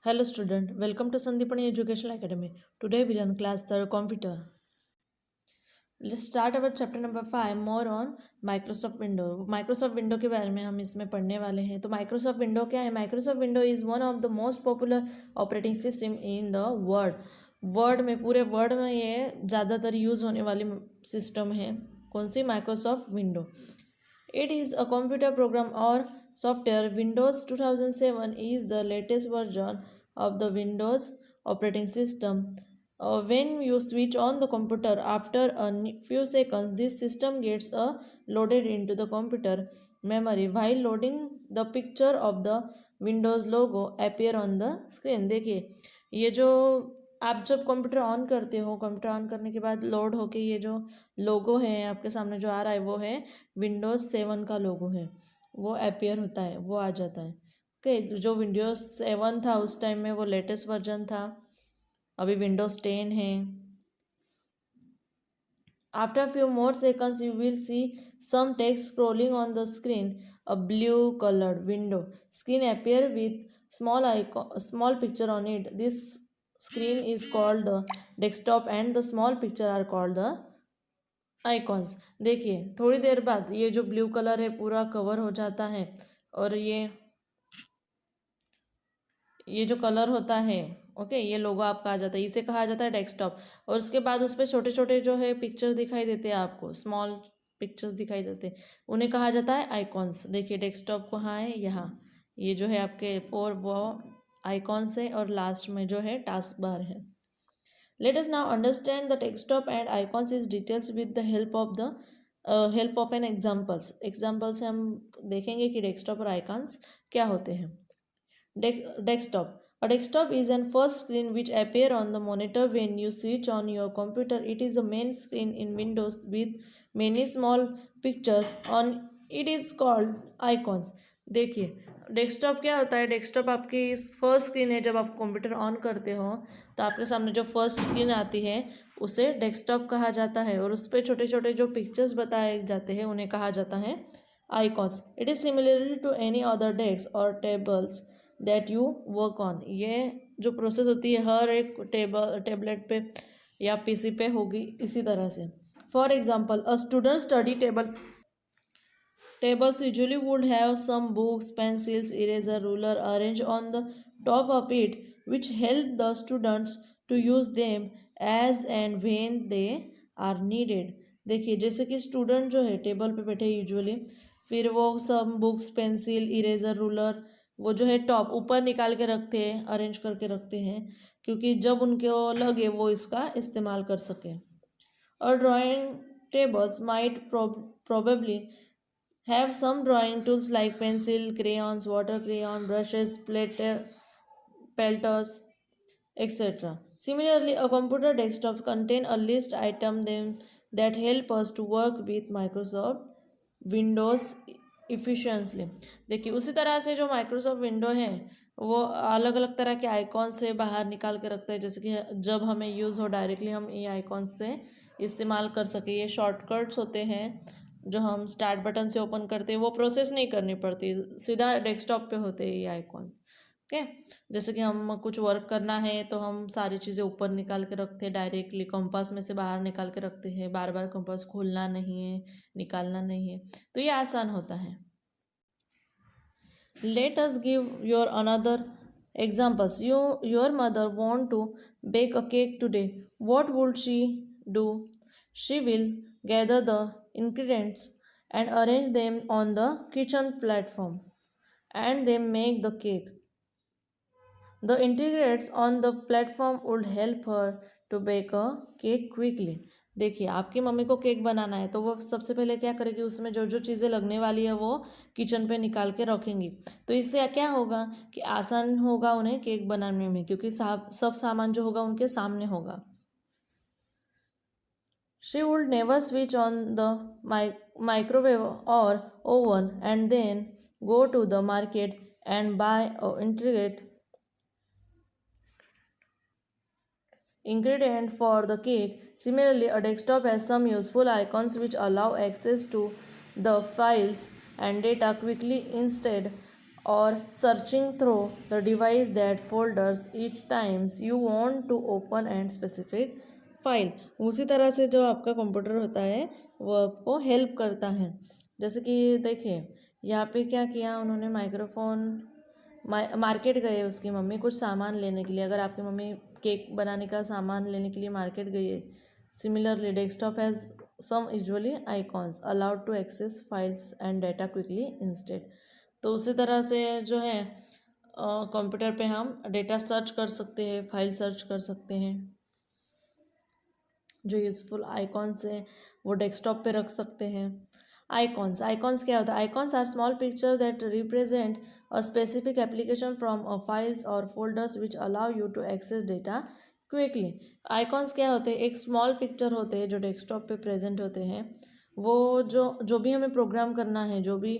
Hello student, welcome to Sandipani Educational Academy. Today we learn class 3rd computer. Let's start our chapter number 5 more on Microsoft Window. Microsoft Window के बारे में हम इसमें पढ़ने वाले हैं. तो Microsoft Window क्या है? Microsoft Window is one of the most popular operating system in the world. Word में पूरे वर्ल्ड में ये ज़्यादातर यूज़ होने वाली सिस्टम है. कौन सी? Microsoft Window. It is a computer program or software. Windows 2007 is the latest version of the Windows operating system. When you switch on the computer after a few seconds, this system gets loaded into the computer memory. While loading, the picture of the Windows logo appear on the screen. देखिए ये जो आप जब computer on करते हो, computer on करने के बाद लोड होके ये जो लोगो है आपके सामने जो आ रहा है वो है विंडोज़ 7 का लोगो है, वो अपेयर होता है, वो आ जाता है. ओके, जो विंडोज़ 7 था उस टाइम में वो लेटेस्ट वर्जन था. अभी विंडोज़ 10 है. After a few more seconds, you will see some text scrolling on the screen. A blue colored window screen appear with small picture on it. This screen is called the desktop and the small picture are called the icons. देखिए थोड़ी देर बाद ये जो blue colour है पूरा cover हो जाता है और ये जो कलर होता है, ओके, ये लोगो आपका आ जाता है, इसे कहा जाता है डेस्कटॉप. और उसके बाद उस पर छोटे छोटे जो है पिक्चर दिखाई देते हैं, आपको स्मॉल पिक्चर्स दिखाई देते हैं, उन्हें कहा जाता है आइकॉन्स. देखिए डेस्कटॉप कहाँ है? यहाँ. ये जो है आपके 4 वो आइकॉन्स है और लास्ट में जो है टास्क बार है. Let us now understand the desktop and icons is details with the help of an examples. Example से हम देखेंगे कि डेस्कटॉप और आइकॉन्स क्या होते हैं. Desktop. A desktop is an first screen which appear on the monitor when you switch on your computer. It is a main screen in Windows with many small pictures on it is called icons. देखिए desktop क्या होता है? Desktop आपकी first screen है. जब आप computer on करते हो तो आपके सामने जो फर्स्ट स्क्रीन आती है उसे डेस्कटॉप कहा जाता है और उस पर छोटे छोटे जो पिक्चर्स बताए जाते हैं उन्हें कहा जाता है icons. It is similar to any other desk or tables that you work on. ये जो प्रोसेस होती है हर एक टेबलेट पे या पीसी पे होगी इसी तरह से. For example a student study tables usually would have some books, pencils, eraser, ruler arranged on the top of it, which help the students to use them as and when they are needed. देखिए जैसे कि student जो है table पे बैठे usually, फिर वो सब बुक्स, पेंसिल, इरेजर, रूलर वो जो है टॉप ऊपर निकाल के रखते हैं, अरेंज करके रखते हैं, क्योंकि जब उनको लगे वो इसका इस्तेमाल कर सकें. और drawing tables might probably have some drawing tools like pencil, crayons, water crayon, brushes, pelters, etc. Similarly, a computer desktop contain a list item them that help us to work with Microsoft Windows efficiently. देखिए उसी तरह से जो Microsoft window है वो अलग अलग तरह के आइकॉन से बाहर निकाल के रखता है, जैसे कि जब हमें यूज़ हो डायरेक्टली हम ये आइकॉन से इस्तेमाल कर सके. ये शॉर्टकट्स होते हैं जो हम स्टार्ट बटन से ओपन करते हैं, वो प्रोसेस नहीं करनी पड़ती, सीधा डेस्कटॉप पे होते हैं ये आइकॉन्स. ओके, जैसे कि हम कुछ वर्क करना है तो हम सारी चीज़ें ऊपर निकाल के रखते हैं, डायरेक्टली कंपास में से बाहर निकाल के रखते हैं, बार बार कंपास खोलना नहीं है, निकालना नहीं है, तो ये आसान होता है. Let us give your another examples. Your mother want to bake a cake today. What would she do? She will gather the ingredients and arrange them on the kitchen platform and then make the cake. The ingredients on the platform would help her to bake a cake quickly. देखिए आपकी mummy को cake बनाना है तो वो सबसे पहले क्या करेगी, उसमें जो जो चीज़ें लगने वाली है वो किचन पे निकाल के रखेंगी. तो इससे क्या होगा कि आसान होगा उन्हें केक बनाने में, क्योंकि सब सामान जो होगा उनके सामने होगा. She would never switch on the microwave or oven and then go to the market and buy or integrate ingredient for the cake. Similarly, a desktop has some useful icons which allow access to the files and data quickly. Instead, or searching through the device that folders each times you want to open and specific file। उसी तरह से जो आपका computer होता है वो आपको help करता है। जैसे कि देखिए यहाँ पे क्या किया उन्होंने, माइक्रोफोन मार्केट गए उसकी मम्मी कुछ सामान लेने के लिए। अगर आपकी मम्मी केक बनाने का सामान लेने के लिए मार्केट गई है, similarly desktop has some usually icons allowed to access files and data quickly instead. तो उसी तरह से जो है कंप्यूटर पे हम डेटा सर्च कर सकते हैं, फाइल सर्च कर सकते हैं। जो यूज़फुल आइकॉन्स हैं वो डेस्कटॉप पे रख सकते हैं। आइकॉन्स क्या होता है? Icons are small picture that represent a specific application from a files or folders which allow you to access data quickly. Icons क्या होते हैं? एक स्मॉल पिक्चर होते हैं जो डेस्कटॉप पे प्रेजेंट होते हैं। वो जो भी हमें प्रोग्राम करना है, जो भी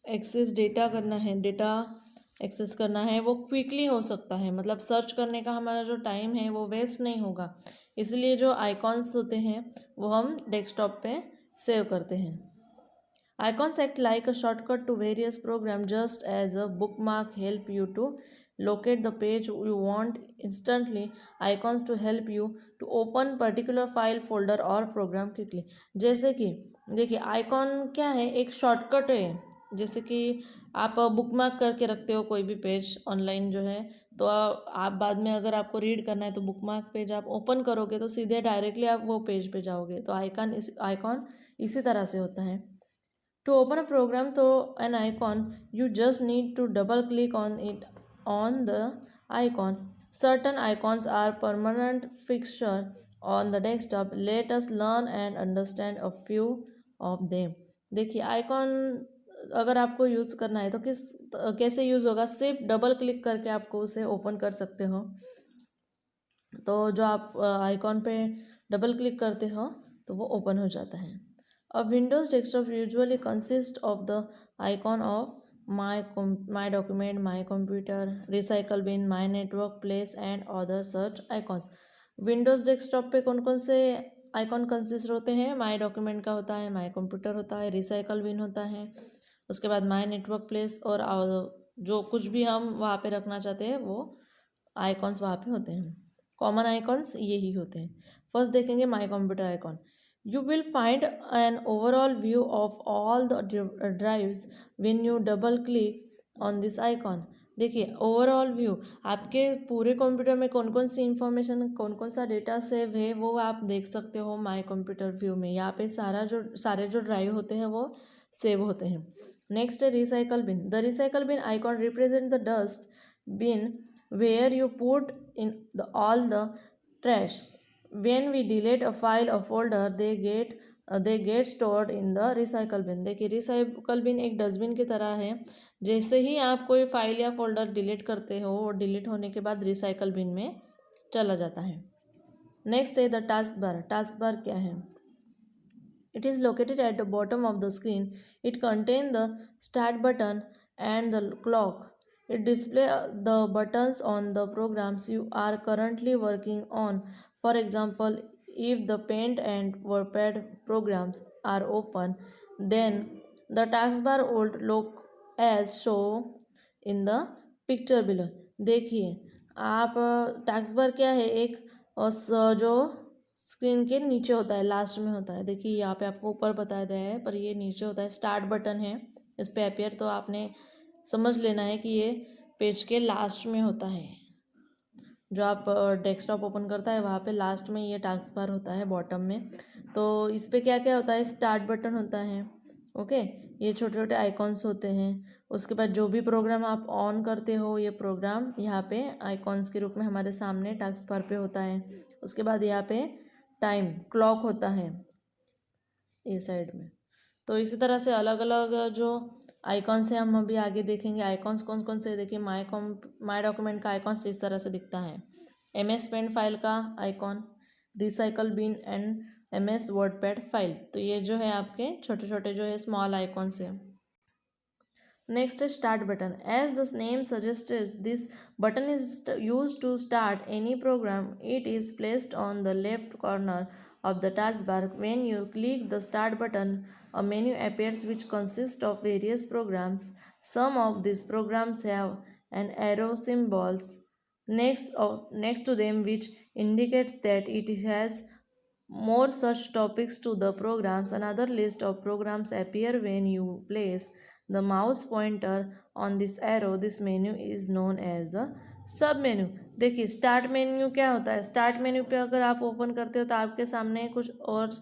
एक्सेस डेटा करना है, डेटा एक्सेस करना है, वो क्विकली हो सकता है। मतलब सर्च करने का हमारा जो टाइम है वो वेस्ट नहीं होगा। इसलिए जो आइकॉन्स होते हैं वो हम डेस्कटॉप पे सेव करते हैं। Icons act like a shortcut to various programs, just as a bookmark help you to locate the page you want instantly. Icons to help you to open particular file, folder और program quickly। जैसे कि देखिए icon क्या है? एक shortcut है। जैसे कि आप बुकमार्क करके रखते हो कोई भी पेज ऑनलाइन जो है, तो आप बाद में अगर आपको रीड करना है तो बुकमार्क पेज आप ओपन करोगे तो सीधे डायरेक्टली आप वो पेज पे जाओगे। तो आइकॉन इसी तरह से होता है। To open a program through an icon, you just need to double click on it on the icon. Certain icons are permanent fixture on the desktop. Let us learn and understand a few of them। देखिए icon अगर आपको use करना है तो कैसे use होगा? सिर्फ double click करके आपको उसे ओपन कर सकते हो। तो जो आप आइकॉन पे डबल क्लिक करते हो तो वो ओपन हो जाता है। A Windows desktop usually consists of the icon of my document, my computer, recycle bin, my network, place and other such icons। Windows desktop पे कौन कौन से आइकॉन कंसिस्ट होते हैं? माई डॉक्यूमेंट का होता है, माई कंप्यूटर होता है, रिसाइकल बिन होता है, उसके बाद माई नेटवर्क प्लेस और जो कुछ भी हम वहाँ पे रखना चाहते हैं वो आइकॉन्स वहाँ पे होते हैं। कॉमन आइकॉन्स यही होते हैं। फर्स्ट देखेंगे my computer icon. You will find an overall view of all the drives when you double click on this icon। देखिए ओवरऑल व्यू आपके पूरे कंप्यूटर में कौन कौन सी इंफॉर्मेशन, कौन कौन सा डेटा सेव है वो आप देख सकते हो माय कंप्यूटर व्यू में। यहाँ पे सारे जो ड्राइव होते हैं वो सेव होते हैं। नेक्स्ट है recycle bin. The recycle bin icon represent the dust bin where you put in all the trash. When we delete a file or folder, they get stored in the recycle bin। देखिए recycle bin एक dustbin की तरह है। जैसे ही आप कोई file या folder delete करते हो और डिलीट होने के बाद रिसाइकल बिन में चला जाता है। नेक्स्ट है the task bar. Task bar क्या है? It is located at the bottom of the screen. It contains the start button and the clock. It displays the buttons on the programs you are currently working on। For example, if the Paint and WordPad programs are open, then the taskbar would look as shown in the picture below। देखिए आप taskbar क्या है? एक जो screen के नीचे होता है, लास्ट में होता है। देखिए यहाँ पे आपको ऊपर बताया गया है पर ये नीचे होता है। स्टार्ट बटन है इस पे अपियर, तो आपने समझ लेना है कि ये पेज के लास्ट में होता है। जो आप डेस्कटॉप ओपन करता है वहाँ पे लास्ट में ये टास्क बार होता है बॉटम में। तो इस पे क्या क्या होता है? स्टार्ट बटन होता है, ओके, ये छोटे छोटे आइकॉन्स होते हैं। उसके बाद जो भी प्रोग्राम आप ऑन करते हो ये प्रोग्राम यहाँ पे आइकॉन्स के रूप में हमारे सामने टास्क बार पे होता है। उसके बाद यहाँ पे टाइम क्लॉक होता है ये साइड में। तो इसी तरह से अलग अलग जो आइकॉन्स हैं हम अभी आगे देखेंगे। आइकॉन्स कौन कौन से? देखिए माई डॉक्यूमेंट का आइकॉन्स इस तरह से दिखता है। MS पेंट फाइल का icon, recycle bin and MS WordPad file. तो ये जो है आपके छोटे छोटे जो है स्मॉल आइकॉन्स हैं। Next is start button. As the name suggests, this button is used to start any program. It is placed on the left corner of the taskbar. When you click the start button, a menu appears which consists of various programs. Some of these programs have an arrow symbols next to them which indicates that it has more such topics to the programs. Another list of programs appear when you place the mouse pointer on this arrow. This menu is known as the सब menu. देखिए start menu क्या होता है. Start menu पे अगर आप open करते हो तो आपके सामने कुछ और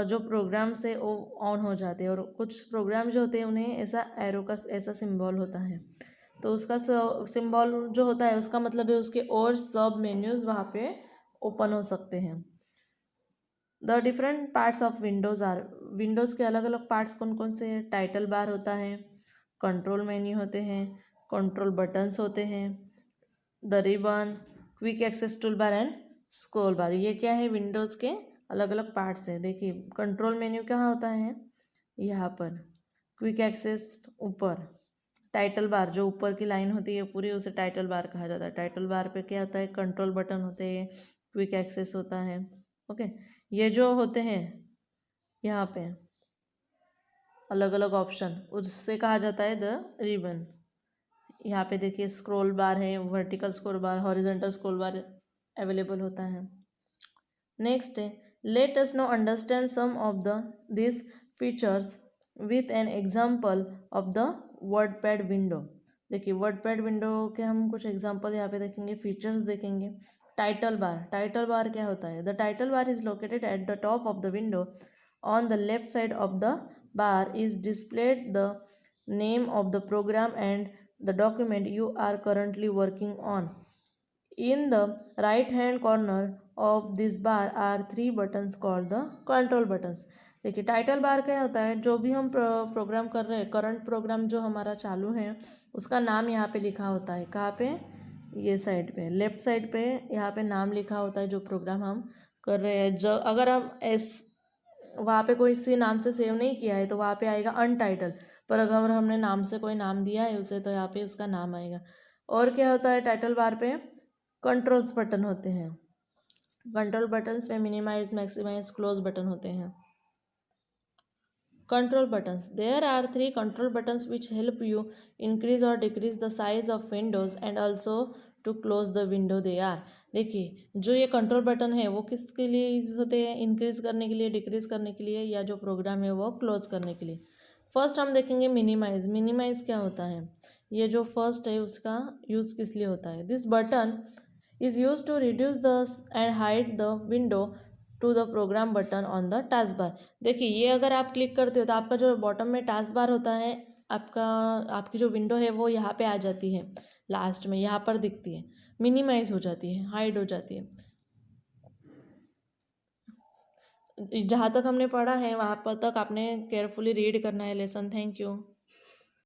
जो प्रोग्राम्स है वो ऑन हो जाते हैं और कुछ प्रोग्राम जो होते हैं उन्हें ऐसा एरो का ऐसा सिंबल होता है. तो उसका सिंबल जो होता है उसका मतलब है उसके और सब मेन्यूज़ वहाँ पे ओपन हो सकते हैं. The different parts of Windows are. Windows के अलग अलग पार्ट्स कौन कौन से हैं. टाइटल बार होता है, कंट्रोल मेन्यू होते हैं, कंट्रोल बटन्स होते हैं, the ribbon, quick access tool bar and scroll bar. ये क्या है विंडोज़ के अलग अलग पार्ट्स हैं. देखिए कंट्रोल मेन्यू कहाँ होता है, यहाँ पर. क्विक एक्सेस ऊपर. टाइटल बार जो ऊपर की लाइन होती है पूरी उसे टाइटल बार कहा जाता है. टाइटल बार पे क्या होता है, कंट्रोल बटन होते हैं, क्विक एक्सेस होता है. ओके ये जो होते हैं यहाँ पे अलग अलग ऑप्शन उससे कहा जाता है द रिबन. यहाँ पे देखिए स्क्रॉल बार है, vertical scroll bar, horizontal scroll bar available होता है. नेक्स्ट है let us know understand some of the this features with an example of the WordPad window. देखिए वर्डपैड विंडो के हम कुछ एग्जाम्पल यहाँ पे देखेंगे, फीचर्स देखेंगे. Title bar. टाइटल बार क्या होता है. The title bar is located at the top of the window. On the left side of the bar is displayed the name of the program and the document you are currently working on. In the right hand corner of this bar are three buttons called the control buttons. देखिए title bar क्या होता है, जो भी हम programme कर रहे हैं, करंट प्रोग्राम जो हमारा चालू है उसका नाम यहाँ पे लिखा होता है. कहाँ पे, ये साइड पे लेफ्ट साइड पे यहाँ पे नाम लिखा होता है जो प्रोग्राम हम कर रहे हैं. जो अगर हम वहाँ पे कोई सी नाम से सेव नहीं किया है तो वहाँ पे आएगा अनटाइटल. पर अगर हमने नाम से कोई नाम दिया है उसे तो यहाँ पे उसका नाम आएगा. और क्या होता है टाइटल बार पे, कंट्रोल्स बटन होते हैं. कंट्रोल बटन्स में मिनिमाइज, मैक्सिमाइज, क्लोज बटन होते हैं. Control buttons. There are 3 control buttons which help you increase or decrease the size of windows and also to close the window they are. देखिए जो ये control button है वो किसके लिए यूज होते हैं, इंक्रीज करने के लिए, डिक्रीज करने के लिए, या जो प्रोग्राम है वो क्लोज करने के लिए. फर्स्ट हम देखेंगे मिनिमाइज. मिनिमाइज क्या होता है, ये जो फर्स्ट है उसका यूज़ किस लिए होता है. This button is used to reduce the and hide the window to the program button on the taskbar. देखिए ये अगर आप क्लिक करते हो तो आपका जो बॉटम में टास्क बार होता है आपकी जो विंडो है वो यहाँ पे आ जाती है, लास्ट में यहाँ पर दिखती है, मिनिमाइज हो जाती है, हाइड हो जाती है. जहाँ तक हमने पढ़ा है वहाँ पर तक आपने केयरफुली रीड करना है लेसन. Thank you.